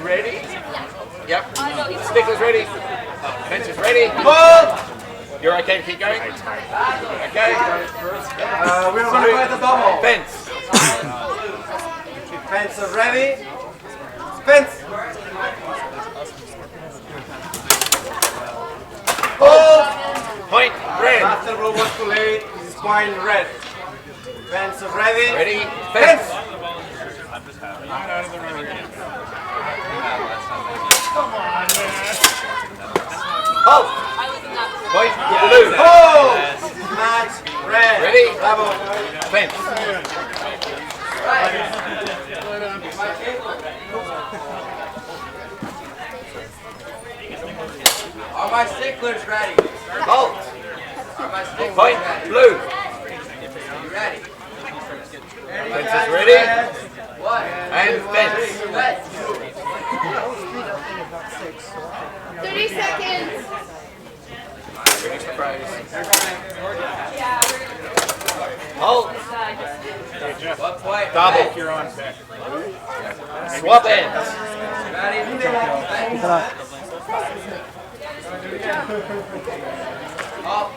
ready? Yeah. Yep. Stickler's ready. Fence is ready. Ball! You're okay to keep going? Okay. We're going to play the double. Fence. Fence is ready. Fence. Ball! Point red. After rule was too late, this is point red. Fence is ready. Ready? Fence. Halt. Point blue. Oh! Match red. Ready? Bravo. Fence. Are my sticklers ready? Halt. Are my sticklers Point ready? blue. You ready? Fence is ready. What? And fence. 30 seconds. Ready for prize. Halt. What point? Double. You're on. Swap ends. Ready? Halt.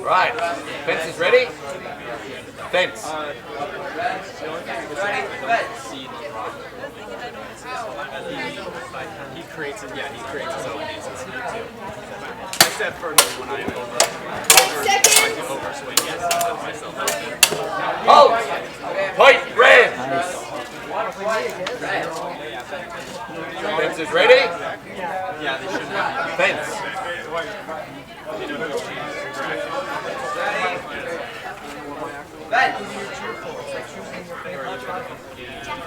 Right. Fence is ready. Fence. Ready? Fence. He creates his own pieces too. Except for when I overswing, yes, I let myself Halt. Point red. Fence is ready. Yeah, they should have. Fence.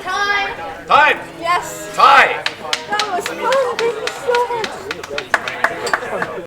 Time. Time. Yes. Tie.